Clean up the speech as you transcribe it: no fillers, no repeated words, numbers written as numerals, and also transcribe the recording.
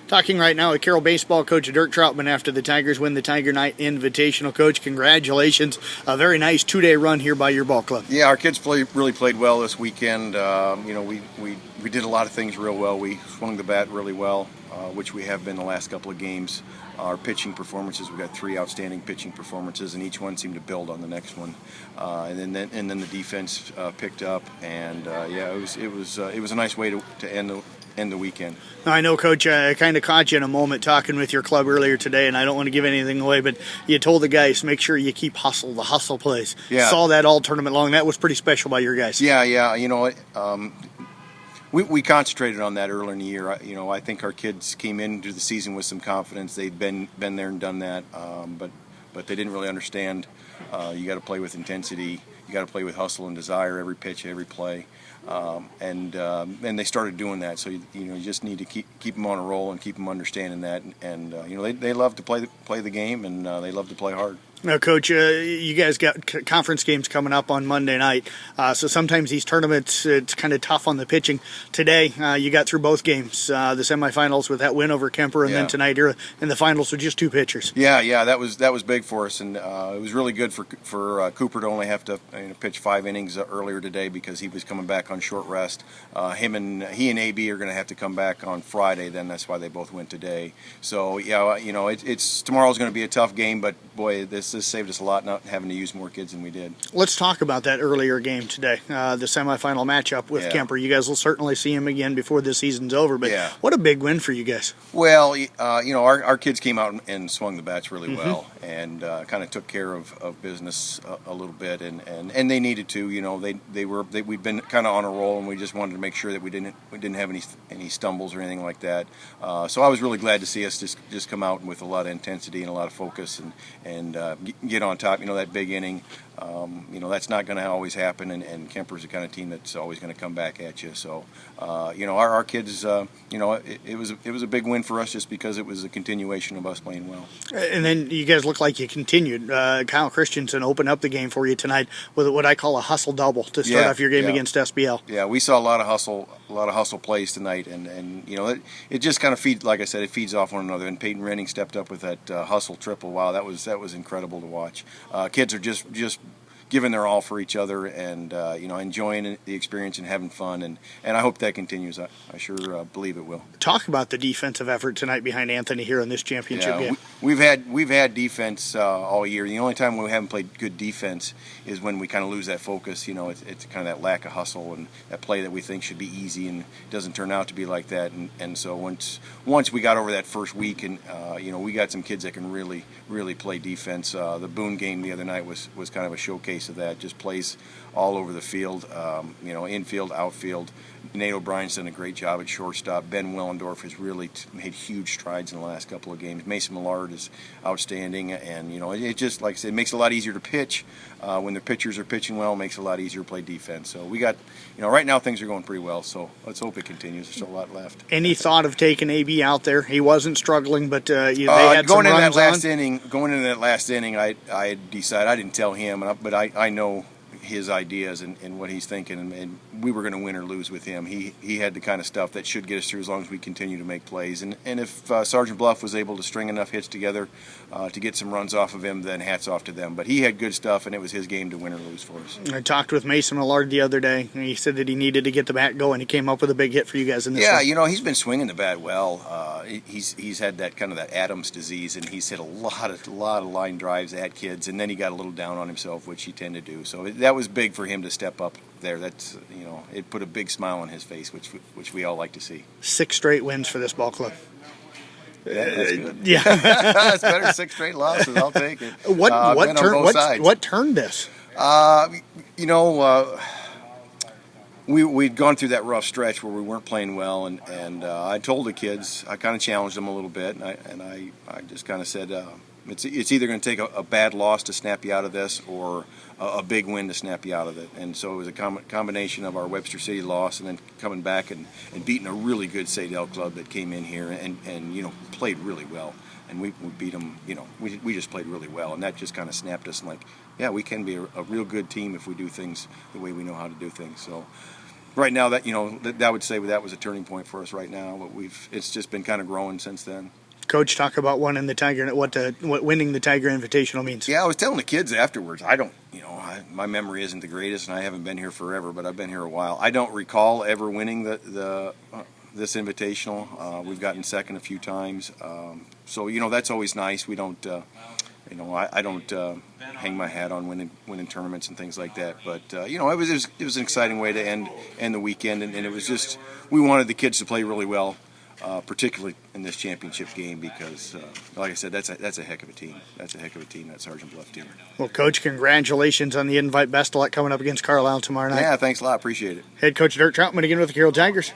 Talking right now with Carroll baseball coach Dirk Troutman after the Tigers win the Tiger Night Invitational. Coach, congratulations. A very nice two-day run here by your ball club. Yeah, our kids really played well this weekend. We did a lot of things real well. We swung the bat really well, which we have been the last couple of games. Our pitching performances, we got 3 outstanding pitching performances, and each one seemed to build on the next one. And then the defense picked up, and it was a nice way to end the weekend. Now, I know, Coach, I kind of caught you in a moment talking with your club earlier today, and I don't want to give anything away, but you told the guys, make sure you keep the hustle plays. Yeah. Saw that all tournament long. That was pretty special by your guys. Yeah. You know, we concentrated on that earlier in the year. I think our kids came into the season with some confidence. They'd been there and done that, but they didn't really understand. You got to play with intensity. You got to play with hustle and desire every pitch, every play, and they started doing that. So you just need to keep them on a roll and keep them understanding that. And they love to play the game, and they love to play hard. Now, Coach, you guys got conference games coming up on Monday night, so sometimes these tournaments, it's kind of tough on the pitching. Today, you got through both games, the semifinals with that win over Kemper, and then tonight here in the finals with just 2 pitchers. Yeah, that was big for us, and it was really good for Cooper to only have to pitch 5 innings earlier today because he was coming back on short rest. He and AB are going to have to come back on Friday. Then that's why they both went today. So it's tomorrow's going to be a tough game, but boy, this saved us a lot not having to use more kids than we did. Let's talk about that earlier game today, the semifinal matchup with Kemper. You guys will certainly see him again before the season's over, but what a big win for you guys. Well, our kids came out and swung the bats really well, and kind of took care of business a little bit, and they needed to. We'd been kind of on a roll, and we just wanted to make sure that we didn't have any stumbles or anything like that. So I was really glad to see us just come out with a lot of intensity and a lot of focus and get on top. That big inning, that's not going to always happen, and Kemper's the kind of team that's always going to come back at you. So our kids, it was a big win for us just because it was a continuation of us playing well. And then you guys look like you continued. Kyle Christensen opened up the game for you tonight with what I call a hustle double to start off your game against SBL. Yeah, we saw a lot of hustle plays tonight, and it just kind of feeds, like I said, it feeds off one another. And Peyton Renning stepped up with that hustle triple. Wow, that was incredible to watch. Kids are just giving their all for each other, and enjoying the experience and having fun, and I hope that continues. I sure believe it will. Talk about the defensive effort tonight behind Anthony here in this championship game. We've had defense all year. The only time we haven't played good defense is when we kind of lose that focus. It's kind of that lack of hustle and that play that we think should be easy and doesn't turn out to be like that. And so once we got over that first week, and we got some kids that can really play defense. The Boone game the other night was kind of a showcase of that. Just plays all over the field, infield, outfield. Nate O'Brien's done a great job at shortstop. Ben Willendorf has really made huge strides in the last couple of games. Mason Millard is outstanding, and it just, like I said, it makes it a lot easier to pitch when the pitchers are pitching well. It makes it a lot easier to play defense. So we got, right now things are going pretty well. So let's hope it continues. There's still a lot left. Any thought of taking AB out there? He wasn't struggling, but they had some runs Going into that last inning, I decided, I didn't tell him, but I know his ideas and what he's thinking, and we were going to win or lose with him. He had the kind of stuff that should get us through as long as we continue to make plays. And if Sergeant Bluff was able to string enough hits together to get some runs off of him, then hats off to them. But he had good stuff, and it was his game to win or lose for us. I talked with Mason Millard the other day, and he said that he needed to get the bat going. He came up with a big hit for you guys in this one. Yeah, he's been swinging the bat well. He's had that kind of that Adams disease, and he's hit a lot of line drives at kids, and then he got a little down on himself, which he tended to do. So that was big for him to step up there. That's it put a big smile on his face, which we all like to see. 6 straight wins for this ball club. That's good. Yeah, that's better than 6 straight losses. I'll take it. What turned this? We'd gone through that rough stretch where we weren't playing well, and I told the kids, I kind of challenged them a little bit, and I just kind of said, it's either going to take a bad loss to snap you out of this, or a big win to snap you out of it. And so it was a combination of our Webster City loss, and then coming back and beating a really good Sadell club that came in here and played really well. And we beat them. We just played really well, and that just kind of snapped us. And we can be a real good team if we do things the way we know how to do things. So right now that that would say that was a turning point for us right now. But it's just been kind of growing since then. Coach, talk about winning the Tiger, what winning the Tiger Invitational means. Yeah, I was telling the kids afterwards. I don't, my memory isn't the greatest, and I haven't been here forever, but I've been here a while. I don't recall ever winning this Invitational. We've gotten second a few times, so that's always nice. We don't, I don't hang my hat on winning tournaments and things like that. But it was an exciting way to end the weekend, and it was just we wanted the kids to play really well. Particularly in this championship game because, like I said, that's a heck of a team. That's a heck of a team, that Sergeant Bluff team. Well, Coach, congratulations on the invite. Best of luck coming up against Carlisle tomorrow night. Yeah, thanks a lot. Appreciate it. Head Coach Dirk Troutman again with the Carroll Tigers.